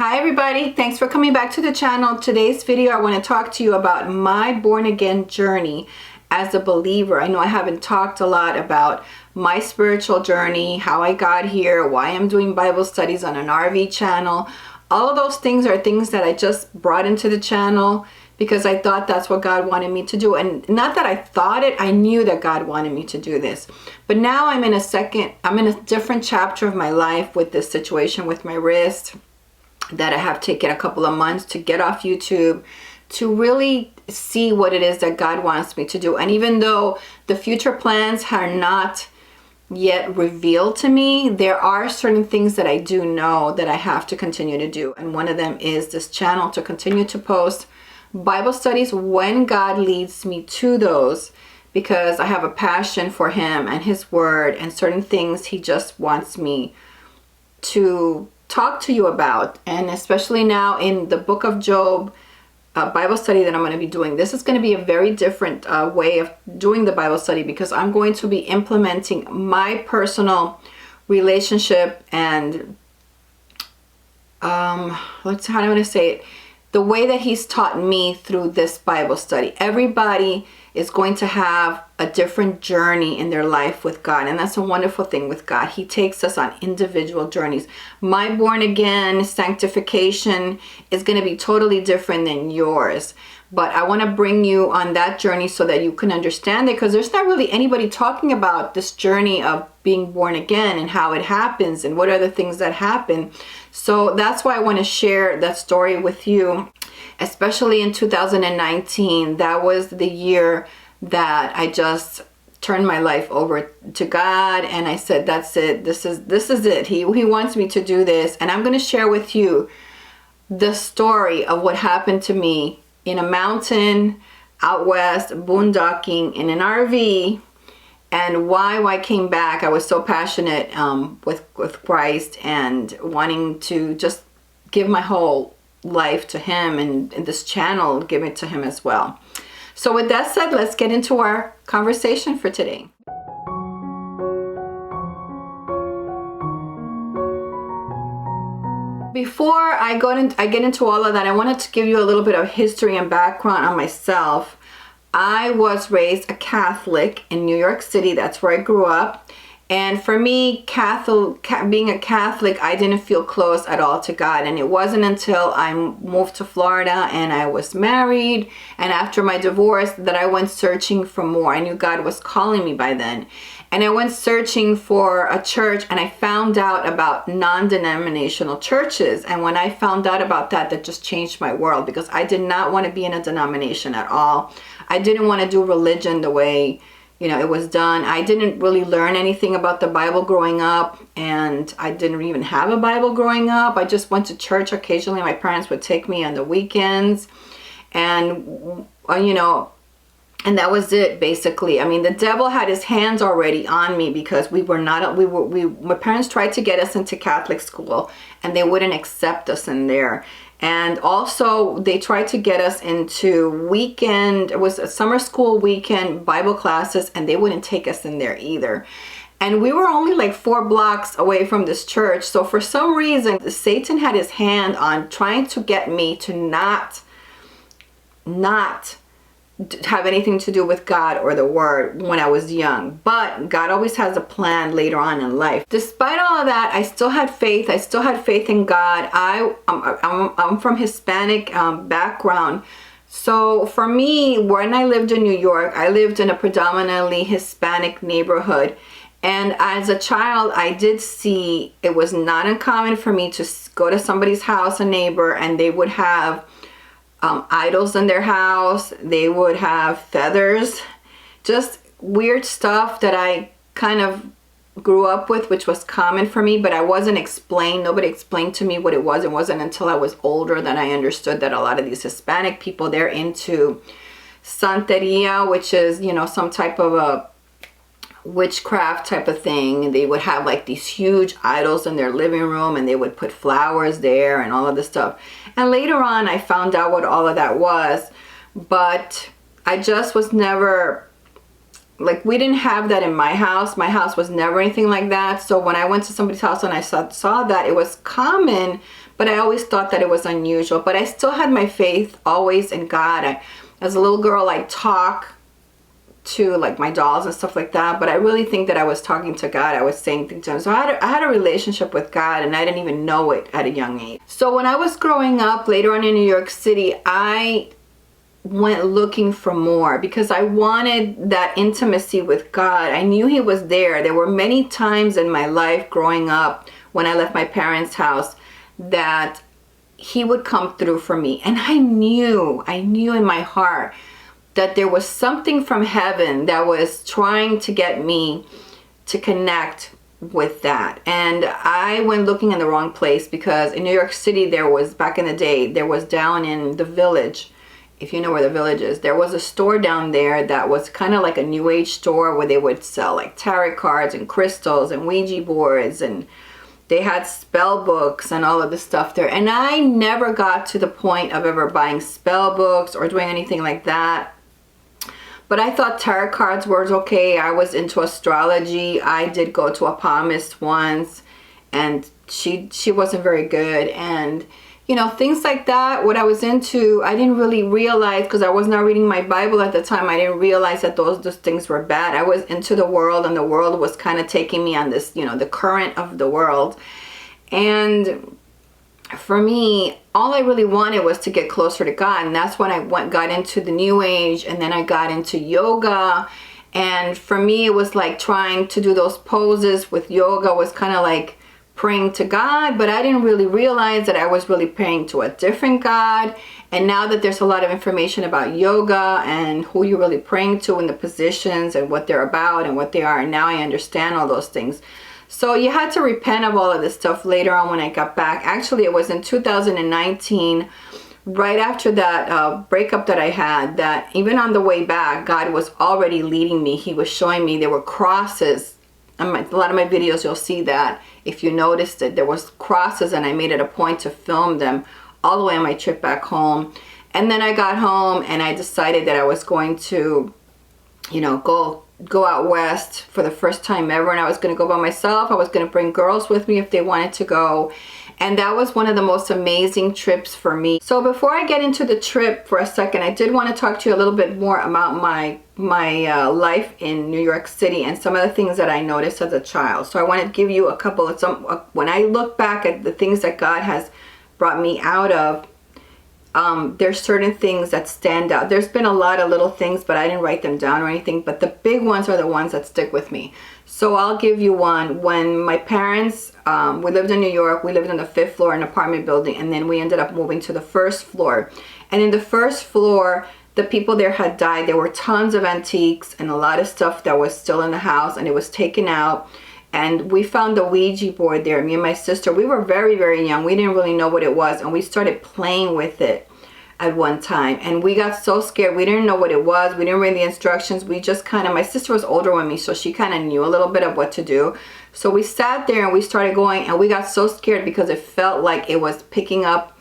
Hi everybody, thanks for coming back to the channel. Today's video I want to talk to you about my born again journey as a believer. I know I haven't talked a lot about my spiritual journey, how I got here, why I'm doing Bible studies on an RV channel. All of those things are things that I just brought into the channel because I thought that's what God wanted me to do. And not that I thought it, I knew that God wanted me to do this. But now I'm in a different chapter of my life with this situation with my wrist that I have taken a couple of months to get off YouTube, to really see what it is that God wants me to do. And even though the future plans are not yet revealed to me, there are certain things that I do know that I have to continue to do. And one of them is this channel, to continue to post Bible studies when God leads me to those, because I have a passion for Him and His Word and certain things He just wants me to talk to you about. And especially now in the book of Job Bible study that I'm going to be doing, this is going to be a very different way of doing the Bible study, because I'm going to be implementing my personal relationship and how do I want to say it, the way that He's taught me through this Bible study. Everybody is going to have a different journey in their life with God, and that's a wonderful thing with God. He takes us on individual journeys. My born again sanctification is going to be totally different than yours, but I want to bring you on that journey so that you can understand it, because there's not really anybody talking about this journey of being born again and how it happens and what are the things that happen. So that's why I want to share that story with you, especially in 2019. That was the year that I just turned my life over to God, and I said, that's it. This is it. He wants me to do this. And I'm going to share with you the story of what happened to me in a mountain out west, boondocking in an RV, and why I came back. I was so passionate with Christ and wanting to just give my whole life to Him, and this channel, give it to Him as well. So with that said, let's get into our conversation for today. Before I get into all of that, I wanted to give you a little bit of history and background on myself. I was raised a Catholic in New York City. That's where I grew up. And for me, being a Catholic, I didn't feel close at all to God. And it wasn't until I moved to Florida and I was married, and after my divorce, that I went searching for more. I knew God was calling me by then. And I went searching for a church, and I found out about non-denominational churches. And when I found out about that, that just changed my world, because I did not want to be in a denomination at all. I didn't want to do religion the way, you know, it was done. I didn't really learn anything about the Bible growing up, and I didn't even have a Bible growing up. I just went to church occasionally. My parents would take me on the weekends, and you know, and that was it basically. I mean, the devil had his hands already on me, because my parents tried to get us into Catholic school, and they wouldn't accept us in there. And also they tried to get us into it was a summer school weekend Bible classes, and they wouldn't take us in there either. And we were only like 4 blocks away from this church. So for some reason, Satan had his hand on trying to get me to not have anything to do with God or the Word when I was young. But God always has a plan later on in life. Despite all of that, I still had faith. I still had faith in God. I'm from Hispanic background. So for me, when I lived in New York, I lived in a predominantly Hispanic neighborhood. And as a child, I did see it was not uncommon for me to go to somebody's house, a neighbor, and they would have idols in their house. They would have feathers, just weird stuff that I kind of grew up with, which was common for me, but I wasn't explained. Nobody explained to me what it was. It wasn't until I was older that I understood that a lot of these Hispanic people, they're into Santeria, which is, you know, some type of a witchcraft type of thing. They would have like these huge idols in their living room, and they would put flowers there and all of this stuff. And later on I found out what all of that was, but I just was never, like, we didn't have that in my house. My house was never anything like that. So when I went to somebody's house and I saw that, it was common, but I always thought that it was unusual. But I still had my faith always in God. As a little girl, I talk to like my dolls and stuff like that, but I really think that I was talking to God. I was saying things to him. So I had a relationship with God, and I didn't even know it at a young age. So when I was growing up later on in New York City, I went looking for more because I wanted that intimacy with God. I knew he was there. There were many times in my life growing up when I left my parents' house that he would come through for me. And I knew in my heart that there was something from heaven that was trying to get me to connect with that. And I went looking in the wrong place, because in New York City, there was, back in the day, there was down in the Village, if you know where the Village is, there was a store down there that was kind of like a new age store where they would sell like tarot cards and crystals and Ouija boards, and they had spell books and all of this stuff there. And I never got to the point of ever buying spell books or doing anything like that. But I thought tarot cards were okay. I was into astrology. I did go to a palmist once, and she wasn't very good. And, you know, things like that, what I was into, I didn't really realize, because I was not reading my Bible at the time, I didn't realize that those things were bad. I was into the world, and the world was kind of taking me on this, you know, the current of the world. And for me, all I really wanted was to get closer to God. And that's when I got into the new age, and then I got into yoga. And for me, it was like trying to do those poses with yoga was kind of like praying to God, but I didn't really realize that I was really praying to a different God. And now that there's a lot of information about yoga and who you're really praying to and the positions and what they're about and what they are, and now I understand all those things. So you had to repent of all of this stuff later on when I got back. Actually, it was in 2019, right after that breakup that I had, that even on the way back, God was already leading me. He was showing me there were crosses. A lot of my videos, you'll see that. If you noticed it, there was crosses, and I made it a point to film them all the way on my trip back home. And then I got home, and I decided that I was going to, you know, go out west for the first time ever, and I was going to go by myself. I was going to bring girls with me if they wanted to go, and that was one of the most amazing trips for me. So before I get into the trip for a second, I did want to talk to you a little bit more about my life in New York City and some of the things that I noticed as a child. So I want to give you a couple of when I look back at the things that God has brought me out of, there's certain things that stand out. There's been a lot of little things, but I didn't write them down or anything, but the big ones are the ones that stick with me. So I'll give you one. When my parents, we lived in New York, we lived on the 5th floor in an apartment building, and then we ended up moving to the 1st floor. And in the 1st floor, the people there had died. There were tons of antiques and a lot of stuff that was still in the house, and it was taken out. And we found the Ouija board there. Me and my sister, we were very, very young. We didn't really know what it was. And we started playing with it at one time. And we got so scared. We didn't know what it was. We didn't read the instructions. We just kind of, my sister was older than me, so she kind of knew a little bit of what to do. So we sat there and we started going, and we got so scared because it felt like it was picking up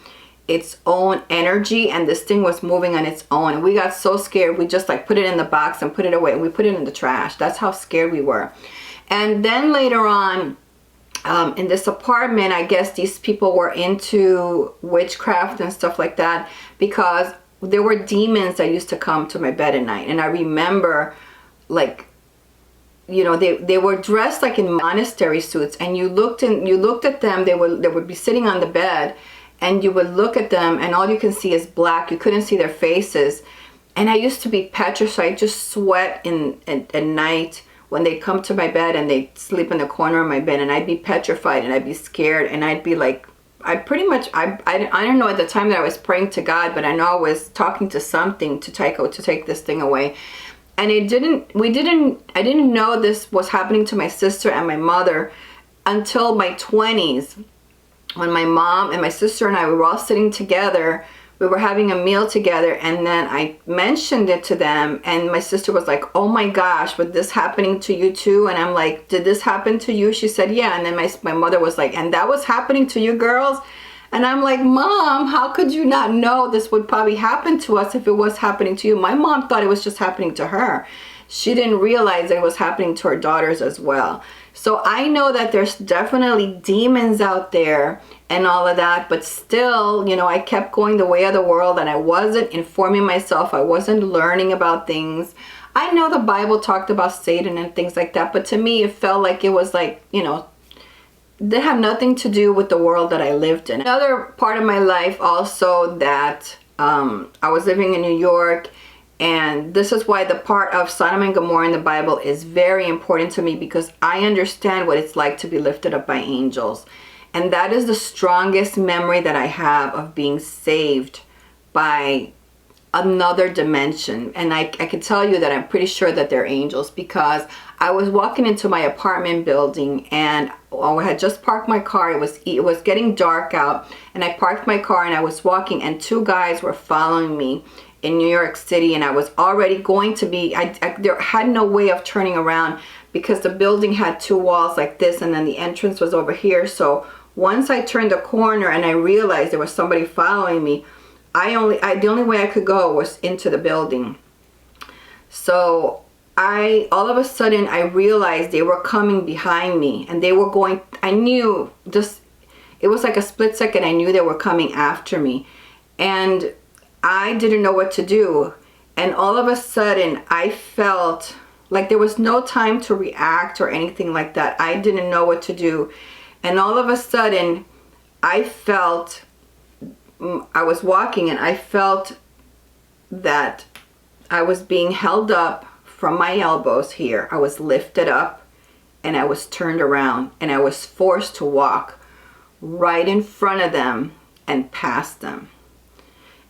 its own energy, and this thing was moving on its own. And we got so scared, we just like put it in the box and put it away, and we put it in the trash. That's how scared we were. And then later on, in this apartment, I guess these people were into witchcraft and stuff like that, because there were demons that used to come to my bed at night. And I remember, like, you know, they were dressed like in monastery suits, and you looked at them, they would be sitting on the bed, and you would look at them, and all you can see is black. You couldn't see their faces. And I used to be petrified, just sweat at night when they come to my bed, and they sleep in the corner of my bed, and I'd be petrified, and I'd be scared, and I'd be like, I don't know at the time that I was praying to God, but I know I was talking to something to take this thing away. And I didn't know this was happening to my sister and my mother until my 20s, when my mom and my sister and I, we were all sitting together. We were having a meal together, and then I mentioned it to them, and my sister was like, oh my gosh, was this happening to you too? And I'm like, did this happen to you? She said, yeah. And then my mother was like, and that was happening to you girls? And I'm like, Mom, how could you not know this would probably happen to us if it was happening to you? My mom thought it was just happening to her. She didn't realize that it was happening to her daughters as well. So I know that there's definitely demons out there, and all of that. But still, you know, I kept going the way of the world, and I wasn't informing myself. I wasn't learning about things. I know the Bible talked about Satan and things like that, but to me it felt like it was like, you know, they have nothing to do with the world that I lived in. Another part of my life also that I was living in New York, and this is why the part of Sodom and Gomorrah in the Bible is very important to me, because I understand what it's like to be lifted up by angels. And that is the strongest memory that I have of being saved by another dimension. And I can tell you that I'm pretty sure that they're angels, because I was walking into my apartment building, and I had just parked my car. It was getting dark out, and I parked my car and I was walking, and two guys were following me in New York City, and I was already going to be, there had no way of turning around, because the building had two walls like this, and then the entrance was over here. So once I turned the corner and I realized there was somebody following me, the only way I could go was into the building. So all of a sudden I realized they were coming behind me, and they were going, I knew just, it was like a split second, I knew they were coming after me, and I didn't know what to do. And all of a sudden I felt like there was no time to react or anything like that. I didn't know what to do. And all of a sudden I felt, I was walking, and I felt that I was being held up from my elbows here. I was lifted up, and I was turned around, and I was forced to walk right in front of them and past them.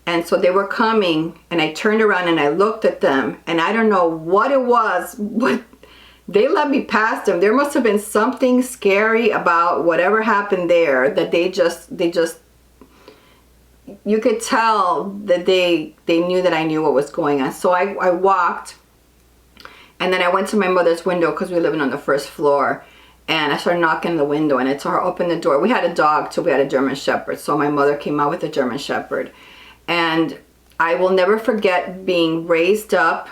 And so they were coming, and I turned around and I looked at them, and I don't know what it was, but they let me past them. There must have been something scary about whatever happened there, that they just you could tell that they knew that I knew what was going on. So I walked, and then I went to my mother's window, because we were living on the first floor, and I started knocking on the window, and I told her, open the door. We had a dog too. We had a German Shepherd. So my mother came out with a German Shepherd, and I will never forget being raised up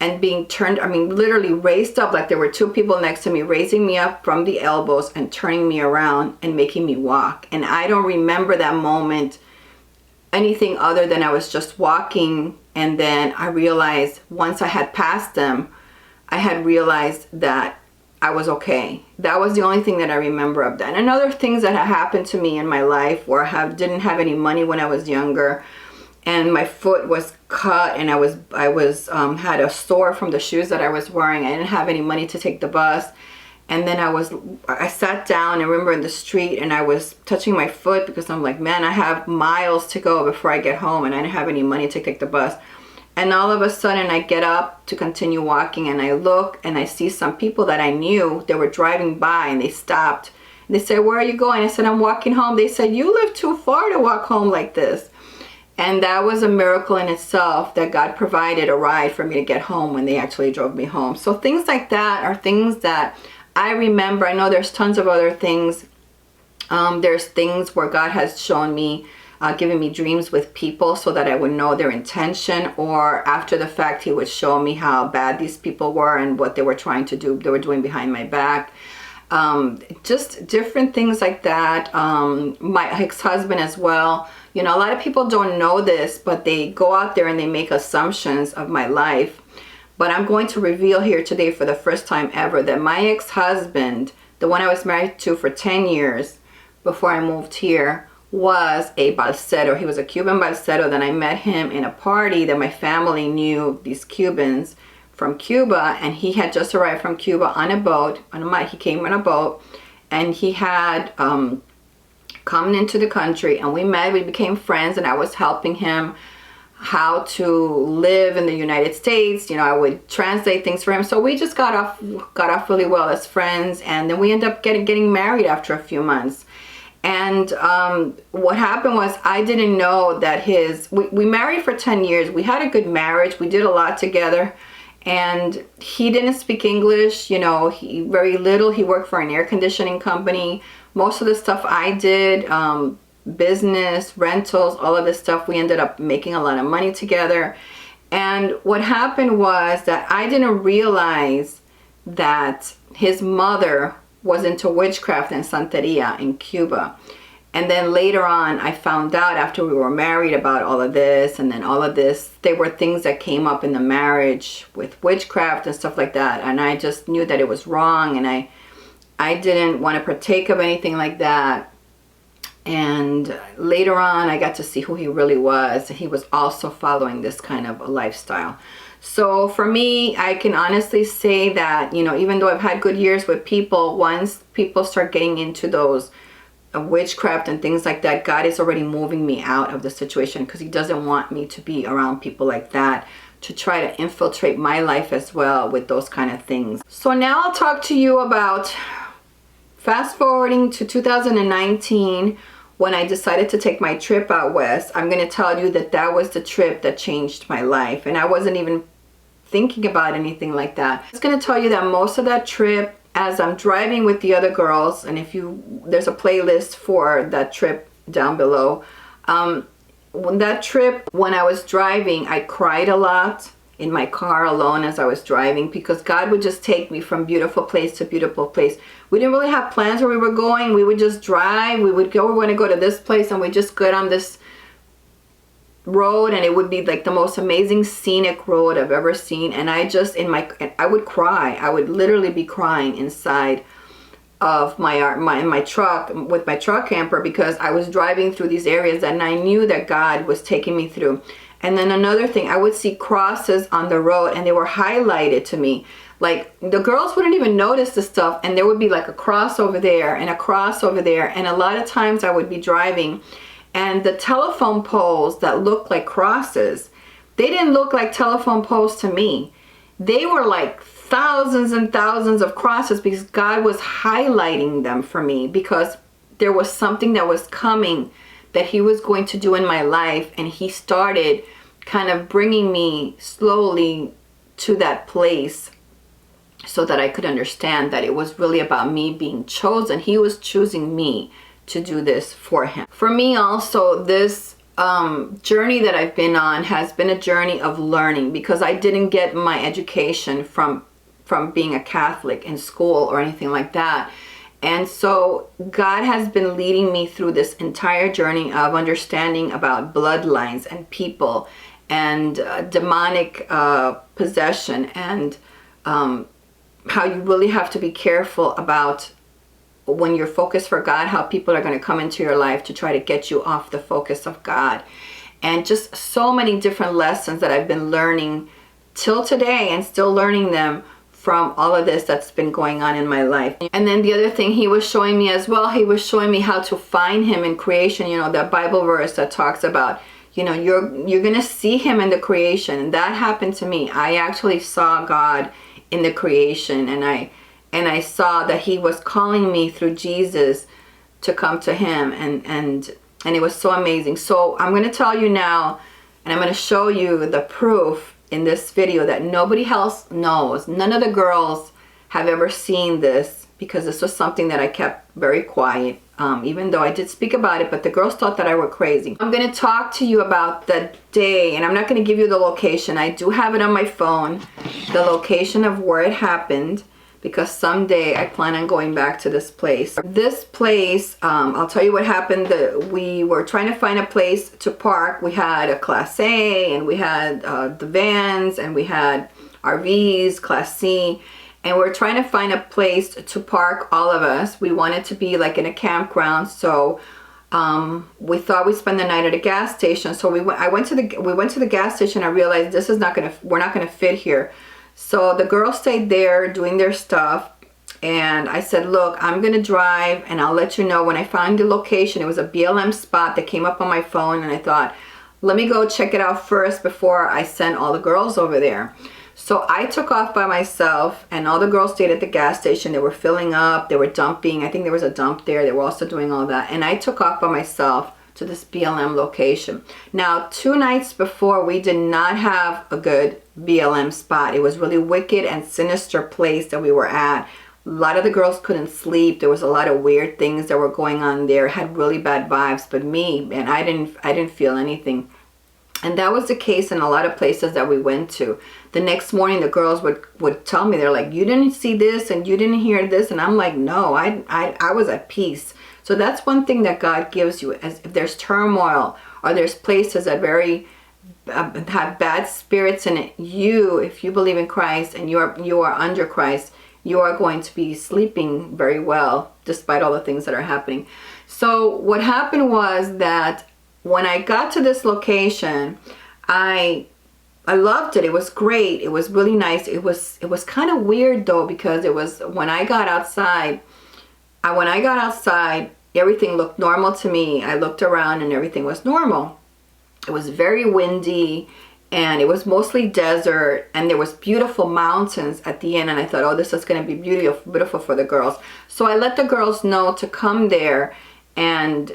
and being turned, I mean literally raised up, like there were two people next to me raising me up from the elbows and turning me around and making me walk. And I don't remember that moment anything other than I was just walking, and then I realized once I had passed them, I had realized that I was okay. That was the only thing that I remember of that. And other things that had happened to me in my life, where I didn't have any money when I was younger, and my foot was cut, and I had a sore from the shoes that I was wearing. I didn't have any money to take the bus. And then I sat down, I remember, in the street, and I was touching my foot, because I'm like, man, I have miles to go before I get home, and I didn't have any money to take the bus. And all of a sudden I get up to continue walking, and I look and I see some people that I knew. They were driving by, and they stopped. They said, where are you going? I said, I'm walking home. They said, you live too far to walk home like this. And that was a miracle in itself, that God provided a ride for me to get home when they actually drove me home. So things like that are things that I remember. I know there's tons of other things. There's things where God has shown me, given me dreams with people so that I would know their intention, or after the fact He would show me how bad these people were and what they were trying to do, they were doing behind my back. Just different things like that. My ex-husband as well. You know, a lot of people don't know this, but they go out there and they make assumptions of my life. But I'm going to reveal here today, for the first time ever, that my ex-husband, the one I was married to for 10 years before I moved here, was a balsero. He was a Cuban balsero. Then I met him in a party that my family knew these Cubans from Cuba, and he had just arrived from Cuba on a boat. He came on a boat, and he had come into the country, and we met. We became friends, and I was helping him how to live in the United States. You know, I would translate things for him. So we just got off really well as friends, and then we ended up getting married after a few months. And what happened was, I didn't know that we married for 10 years. We had a good marriage. We did a lot together. And he didn't speak English, you know, very little. He worked for an air conditioning company. Most of the stuff I did, business, rentals, all of this stuff, we ended up making a lot of money together. And what happened was that I didn't realize that his mother was into witchcraft and Santeria in Cuba. And then later on, I found out after we were married about all of this, and then all of this, there were things that came up in the marriage with witchcraft and stuff like that. And I just knew that it was wrong, and I didn't want to partake of anything like that. And later on, I got to see who he really was. He was also following this kind of a lifestyle. So for me, I can honestly say that, you know, even though I've had good years with people, once people start getting into those witchcraft and things like that, God is already moving me out of the situation, because he doesn't want me to be around people like that, to try to infiltrate my life as well with those kind of things. So now I'll talk to you about fast forwarding to 2019, when I decided to take my trip out west. I'm going to tell you that that was the trip that changed my life, and I wasn't even thinking about anything like that. I'm just going to tell you that most of that trip, as I'm driving with the other girls, and there's a playlist for that trip down below. When that trip, when I was driving, I cried a lot in my car alone as I was driving, because God would just take me from beautiful place to beautiful place. We didn't really have plans where we were going. We would just drive. We would go, we're going to go to this place, and we just get on this road, and it would be like the most amazing scenic road I've ever seen. And I just, I would cry. I would literally be crying inside of my truck, with my truck camper, because I was driving through these areas and I knew that God was taking me through. And then another thing, I would see crosses on the road, and they were highlighted to me. Like, the girls wouldn't even notice the stuff, and there would be like a cross over there and a cross over there. And a lot of times I would be driving, and the telephone poles that looked like crosses, they didn't look like telephone poles to me. They were like thousands and thousands of crosses, because God was highlighting them for me, because there was something that was coming that he was going to do in my life. And he started kind of bringing me slowly to that place, so that I could understand that it was really about me being chosen. He was choosing me to do this for him. For me also, this journey that I've been on has been a journey of learning, because I didn't get my education from being a Catholic in school or anything like that. And so God has been leading me through this entire journey of understanding about bloodlines and people, and demonic possession, and how you really have to be careful about, when you're focused for God, how people are going to come into your life to try to get you off the focus of God. And just so many different lessons that I've been learning till today, and still learning them from all of this that's been going on in my life. And then the other thing he was showing me as well, he was showing me how to find him in creation. You know, that Bible verse that talks about, you know, you're going to see him in the creation. And that happened to me. I actually saw God in the creation, and I saw that he was calling me through Jesus to come to him, and it was so amazing. So I'm going to tell you now, and I'm going to show you the proof in this video that nobody else knows. None of the girls have ever seen this, because this was something that I kept very quiet, even though I did speak about it, but the girls thought that I were crazy. I'm going to talk to you about the day, and I'm not going to give you the location. I do have it on my phone, the location of where it happened, because someday I plan on going back to this place. This place, I'll tell you what happened. We were trying to find a place to park. We had a Class A, and we had the vans, and we had RVs, Class C, and we're trying to find a place to park all of us. We wanted to be like in a campground, so we thought we'd spend the night at a gas station. So we went to the gas station. I realized we're not gonna fit here. So the girls stayed there doing their stuff, and I said, look, I'm gonna drive, and I'll let you know when I find the location. It was a BLM spot that came up on my phone, and I thought, let me go check it out first before I send all the girls over there. So I took off by myself, and all the girls stayed at the gas station. They were filling up, they were dumping. I think there was a dump there. They were also doing all that. And I took off by myself to this BLM location. Now, 2 nights before, we did not have a good BLM spot. It was really wicked and sinister place that we were at. A lot of the girls couldn't sleep. There was a lot of weird things that were going on there. It had really bad vibes, but me, and I didn't feel anything. And that was the case in a lot of places that we went to. The next morning, the girls would tell me, they're like, you didn't see this and you didn't hear this. And I'm like, no, I was at peace. So that's one thing that God gives you. As if there's turmoil or there's places that have bad spirits in it, if you believe in Christ and you are under Christ, you are going to be sleeping very well despite all the things that are happening. So what happened was that when I got to this location, I loved it. It was great. It was really nice. It was kind of weird though, because it was when I got outside, everything looked normal to me. I looked around and everything was normal. It was very windy and it was mostly desert, and there was beautiful mountains at the end, and I thought, oh, this is going to be beautiful for the girls. So I let the girls know to come there and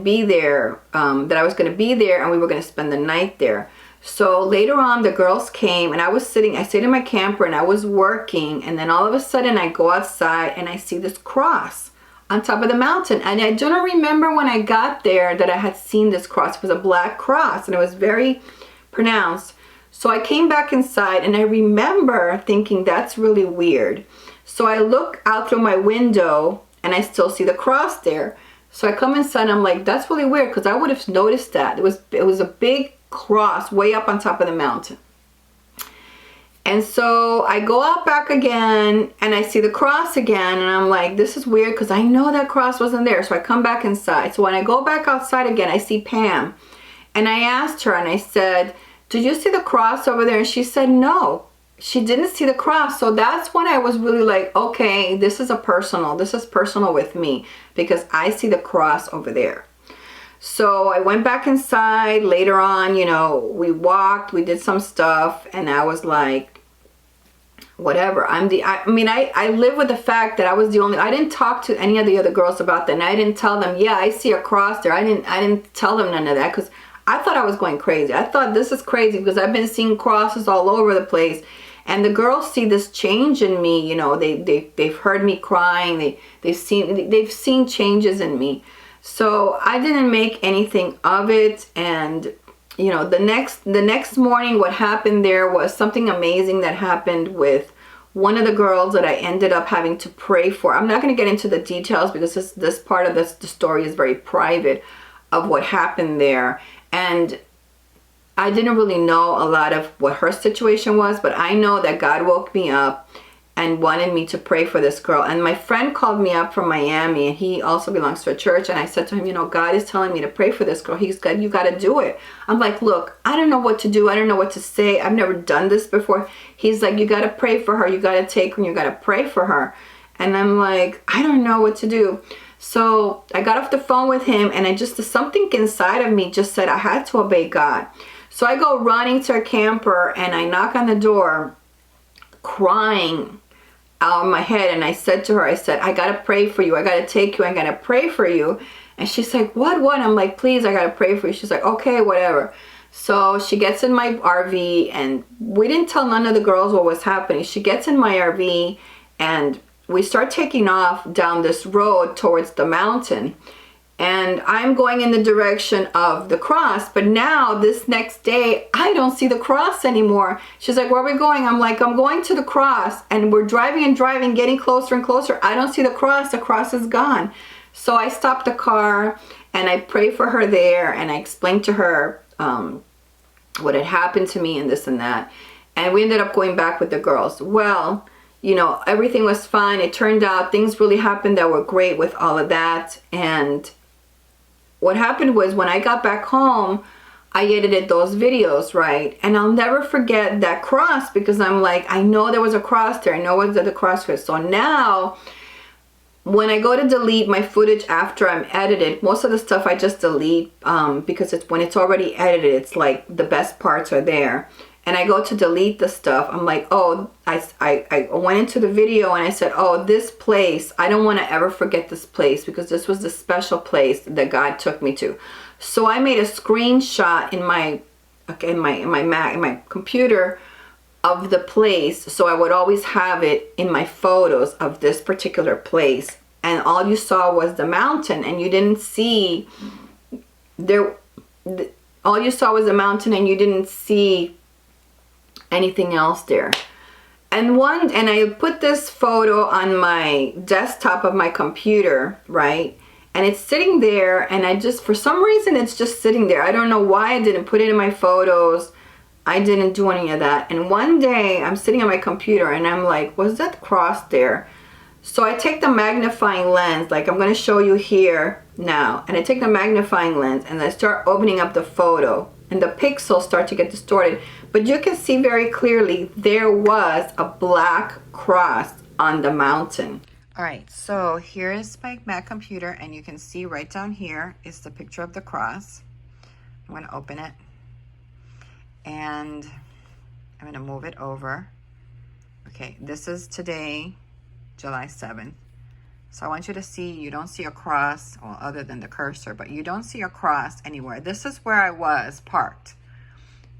be there, that I was going to be there and we were going to spend the night there. So later on the girls came and I stayed in my camper and I was working, and then all of a sudden I go outside and I see this cross on top of the mountain, and I don't remember when I got there that I had seen this cross. It was a black cross and it was very pronounced. So I came back inside and I remember thinking, that's really weird. So I look out through my window and I still see the cross there. So I come inside and I'm like, that's really weird, because I would have noticed that. It was a big cross way up on top of the mountain. And so I go out back again and I see the cross again, and I'm like, this is weird, because I know that cross wasn't there. So I come back inside. So when I go back outside again, I see Pam, and I asked her and I said, did you see the cross over there? And she said no, she didn't see the cross. So that's when I was really like, okay, this is personal with me, because I see the cross over there. So I went back inside later on, we walked, we did some stuff, and I was like, whatever. I live with the fact that I didn't talk to any of the other girls about that, and I didn't tell them, yeah, I see a cross there. I didn't tell them none of that, because I thought I was going crazy. I thought, this is crazy, because I've been seeing crosses all over the place. And the girls see this change in me, they've heard me crying, they've seen changes in me. So I didn't make anything of it. And the next morning, what happened there was something amazing that happened with one of the girls that I ended up having to pray for. I'm not going to get into the details, because this part of the story is very private of what happened there. And I didn't really know a lot of what her situation was, but I know that God woke me up and wanted me to pray for this girl. And my friend called me up from Miami, and he also belongs to a church, and I said to him, God is telling me to pray for this girl. He said, you got to do it. I'm like, look, I don't know what to do. I don't know what to say. I've never done this before. He's like, you got to pray for her. You got to take her and you got to pray for her. And I'm like, I don't know what to do. So I got off the phone with him, and something inside of me just said I had to obey God. So I go running to a camper and I knock on the door, crying out of my head, and I said to her, I gotta pray for you. I gotta take you. I gotta pray for you. And she's like, what? I'm like, please, I gotta pray for you. She's like, okay, whatever. So she gets in my RV, and we didn't tell none of the girls what was happening. She gets in my RV and we start taking off down this road towards the mountain. And I'm going in the direction of the cross. But now, this next day, I don't see the cross anymore. She's like, where are we going? I'm like, I'm going to the cross. And we're driving and driving, getting closer and closer. I don't see the cross. The cross is gone. So I stopped the car and I prayed for her there. And I explained to her what had happened to me and this and that. And we ended up going back with the girls. Well, everything was fine. It turned out things really happened that were great with all of that. And what happened was, when I got back home, I edited those videos, right? And I'll never forget that cross, because I'm like, I know there was a cross there. I know what the cross was. So now, when I go to delete my footage after I'm edited, most of the stuff I just delete, because when it's already edited, it's like the best parts are there. And I go to delete the stuff. I'm like, oh, I went into the video and I said, oh, this place, I don't want to ever forget this place, because this was the special place that God took me to. So I made a screenshot in my computer of the place, so I would always have it in my photos of this particular place. And all you saw was the mountain, and you didn't see all you saw was the mountain, and you didn't see anything else there. And I put this photo on my desktop of my computer, right? and it's sitting there, and I just, for some reason, it's just sitting there. I don't know why I didn't put it in my photos. I didn't do any of that. And one day I'm sitting on my computer and I'm like, was that cross there? So I take the magnifying lens, like I'm going to show you here now, and I take the magnifying lens and I start opening up the photo, and the pixels start to get distorted, but you can see very clearly there was a black cross on the mountain. All right, so here is my Mac computer, and you can see right down here is the picture of the cross. I'm going to open it, and I'm going to move it over. Okay, this is today, July 7th. So I want you to see, you don't see a cross, well, other than the cursor, but you don't see a cross anywhere. This is where I was parked.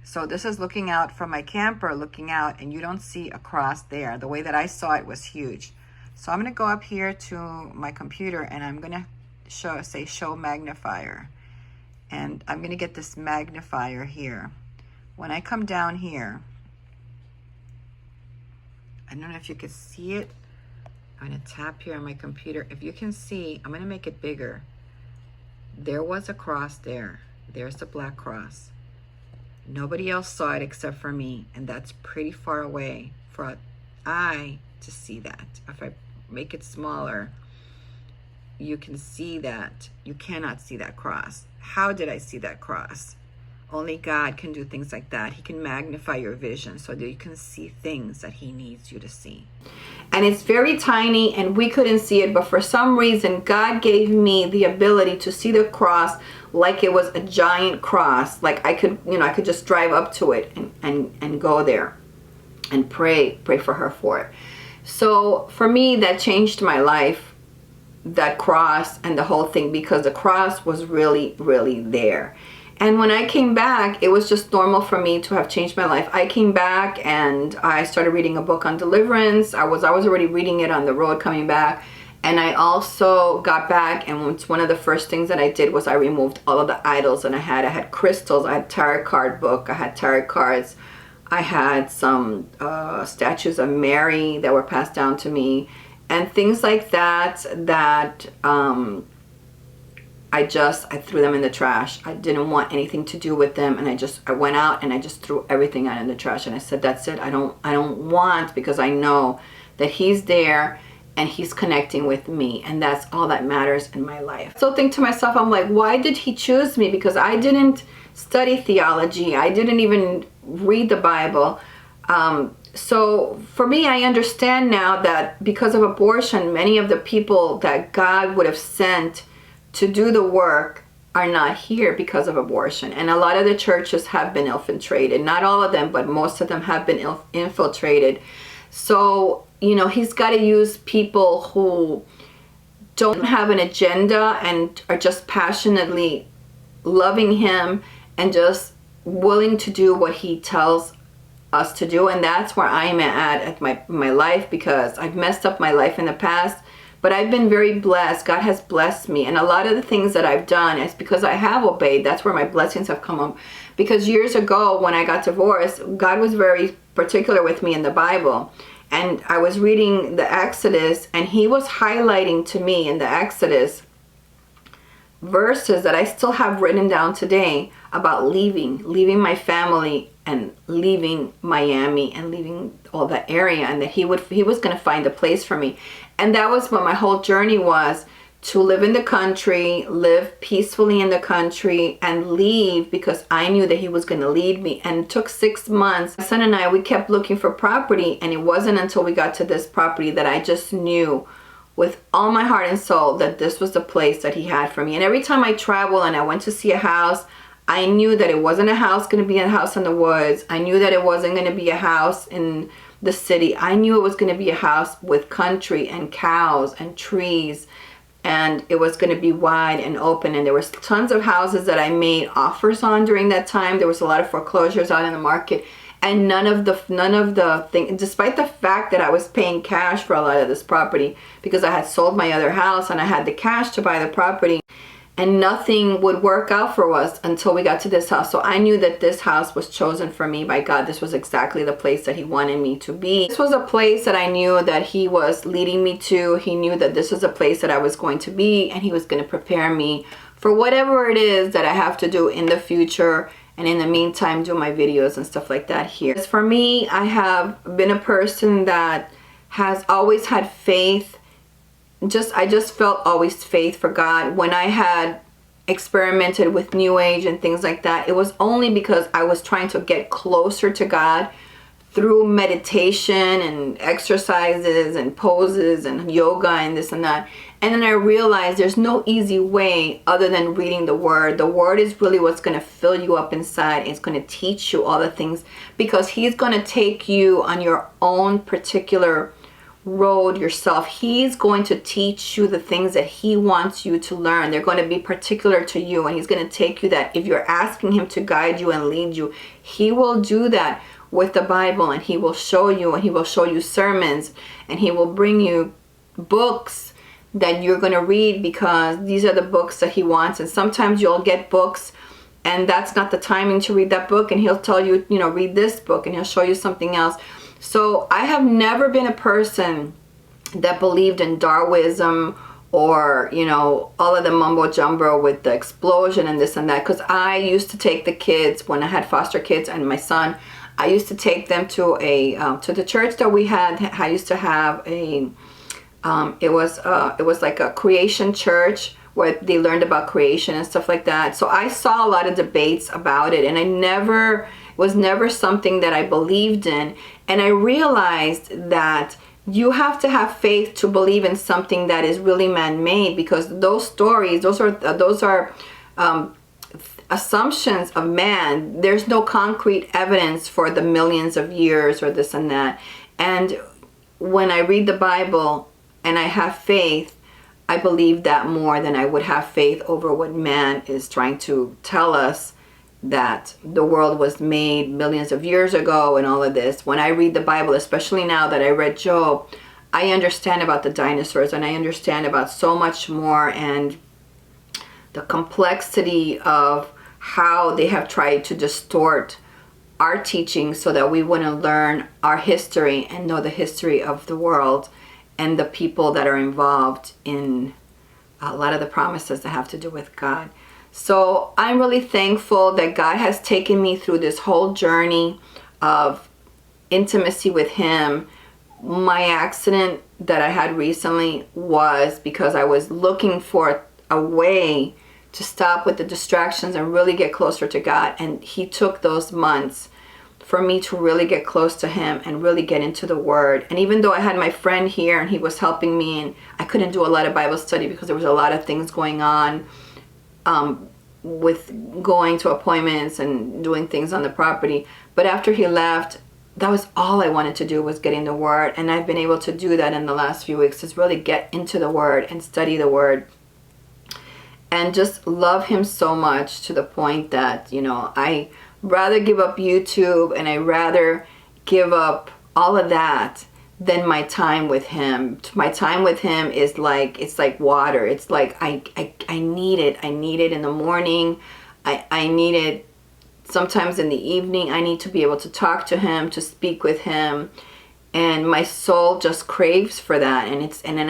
So this is looking out from my camper, looking out, and you don't see a cross there. The way that I saw it was huge. So I'm going to go up here to my computer, and I'm going to show magnifier. And I'm going to get this magnifier here. When I come down here, I don't know if you can see it. I'm going to tap here on my computer. If you can see, I'm going to make it bigger. There was a cross there. There's the black cross. Nobody else saw it except for me, and that's pretty far away for an eye to see that. If I make it smaller, you can see that. You cannot see that cross. How did I see that cross? Only God can do things like that. He can magnify your vision so that you can see things that he needs you to see. And it's very tiny, and we couldn't see it, but for some reason, God gave me the ability to see the cross like it was a giant cross. Like I could, I could just drive up to it and go there and pray for her for it. So for me, that changed my life, that cross and the whole thing, because the cross was really, really there. And when I came back, it was just normal for me to have changed my life. I came back and I started reading a book on deliverance. I was already reading it on the road coming back. And I also got back, and one of the first things that I did was I removed all of the idols. And I had crystals, I had tarot card book, I had tarot cards. I had some statues of Mary that were passed down to me, and things like that I threw them in the trash. I didn't want anything to do with them, and I went out and I just threw everything out in the trash, and I said, that's it. I don't want, because I know that he's there and he's connecting with me, and that's all that matters in my life. So I think to myself, I'm like, why did he choose me? Because I didn't study theology. I didn't even read the Bible. So for me, I understand now that because of abortion, many of the people that God would have sent to do the work are not here because of abortion. And a lot of the churches have been infiltrated. Not all of them, but most of them have been infiltrated. So, he's got to use people who don't have an agenda and are just passionately loving him and just willing to do what he tells us to do. And that's where I'm at my life, because I've messed up my life in the past, but I've been very blessed. God has blessed me, and a lot of the things that I've done is because I have obeyed. That's where my blessings have come up. Because years ago when I got divorced, God was very particular with me in the Bible, and I was reading the Exodus, and he was highlighting to me in the Exodus verses that I still have written down today about leaving my family and leaving Miami and leaving all that area, and that he was going to find a place for me. And that was what my whole journey was, to live in the country, live peacefully in the country, and leave, because I knew that he was going to lead me. And it took 6 months. My son and I, we kept looking for property, and it wasn't until we got to this property that I just knew with all my heart and soul that this was the place that he had for me. And every time I travel and I went to see a house, I knew that it wasn't a house going to be a house in the woods. I knew that it wasn't going to be a house in the city. I knew it was going to be a house with country and cows and trees, and it was going to be wide and open. And there was tons of houses that I made offers on during that time. There was a lot of foreclosures out in the market, and none of the thing, despite the fact that I was paying cash for a lot of this property, because I had sold my other house and I had the cash to buy the property. and nothing would work out for us until we got to this house. So I knew that this house was chosen for me by God. This was exactly the place that he wanted me to be. This was a place that I knew that he was leading me to. He knew that this was a place that I was going to be, and he was going to prepare me for whatever it is that I have to do in the future. And in the meantime, do my videos and stuff like that here. As for me, I have been a person that has always had faith. I just felt always faith for God. When I had experimented with New Age and things like that, it was only because I was trying to get closer to God through meditation and exercises and poses and yoga and this and that. And then I realized there's no easy way other than reading the Word. The Word is really what's going to fill you up inside. It's going to teach you all the things, because he's going to take you on your own particular road yourself. He's going to teach you the things that he wants you to learn. They're going to be particular to you, and he's going to take you that. If you're asking him to guide you and lead you, he will do that with the Bible, and he will show you, and he will show you sermons, and he will bring you books that you're going to read, because these are the books that he wants. And sometimes you'll get books and that's not the timing to read that book, and he'll tell you, read this book, and he'll show you something else. So I have never been a person that believed in Darwinism or, all of the mumbo jumbo with the explosion and this and that. Because I used to take the kids, when I had foster kids and my son, I used to take them to to the church that we had. I used to have it was like a creation church where they learned about creation and stuff like that. So I saw a lot of debates about it, and it was never something that I believed in. And I realized that you have to have faith to believe in something that is really man-made, because those stories, those are assumptions of man. There's no concrete evidence for the millions of years or this and that. And when I read the Bible and I have faith, I believe that more than I would have faith over what man is trying to tell us, that the world was made millions of years ago and all of this. When I read the Bible, especially now that I read Job, I understand about the dinosaurs, and I understand about so much more, and the complexity of how they have tried to distort our teaching so that we wouldn't learn our history and know the history of the world and the people that are involved in a lot of the promises that have to do with God. So I'm really thankful that God has taken me through this whole journey of intimacy with him. My accident that I had recently was because I was looking for a way to stop with the distractions and really get closer to God. And he took those months for me to really get close to him and really get into the Word. And even though I had my friend here and he was helping me, and I couldn't do a lot of Bible study because there was a lot of things going on with going to appointments and doing things on the property. But after he left, that was all I wanted to do, was get in the Word. And I've been able to do that in the last few weeks, is really get into the Word and study the Word. And just love him so much, to the point that, I rather give up YouTube and I rather give up all of that than my time with him. My time with him is like, it's like water. It's like I need it. I need it in the morning. I need it sometimes in the evening. I need to be able to talk to him, to speak with him. And my soul just craves for that. And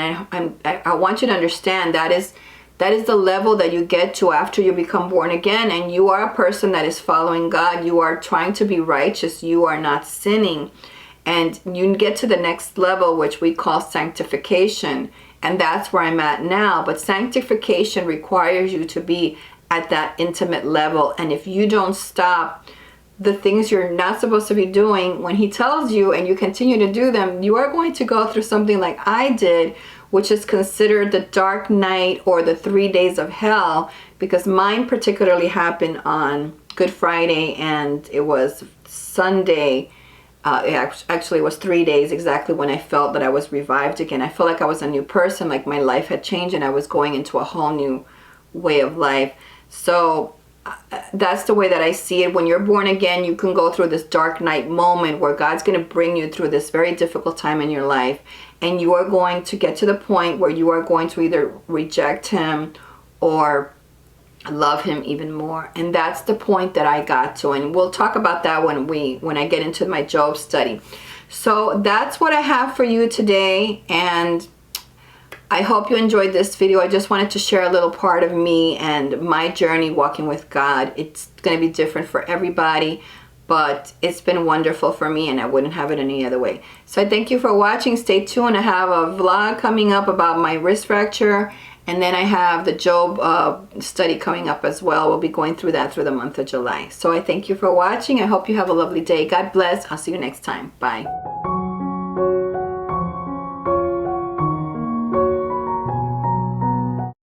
I want you to understand that is the level that you get to after you become born again, and you are a person that is following God. You are trying to be righteous. You are not sinning. And you get to the next level, which we call sanctification. And that's where I'm at now. But sanctification requires you to be at that intimate level. And if you don't stop the things you're not supposed to be doing, when he tells you and you continue to do them, you are going to go through something like I did, which is considered the dark night or the 3 days of hell, because mine particularly happened on Good Friday, and it was Sunday. It actually was 3 days exactly when I felt that I was revived again. I felt like I was a new person, like my life had changed and I was going into a whole new way of life. So that's the way that I see it. When you're born again, you can go through this dark night moment where God's going to bring you through this very difficult time in your life. And you are going to get to the point where you are going to either reject him or love him even more. And that's the point that I got to, and we'll talk about that when I get into my Job study. So that's what I have for you today, and I hope you enjoyed this video. I just wanted to share a little part of me and my journey walking with God. It's going to be different for everybody, but it's been wonderful for me, and I wouldn't have it any other way. So I thank you for watching. Stay tuned. I have a vlog coming up about my wrist fracture, and then I have the Job study coming up as well. We'll be going through that through the month of July. So I thank you for watching. I hope you have a lovely day. God bless. I'll see you next time. Bye.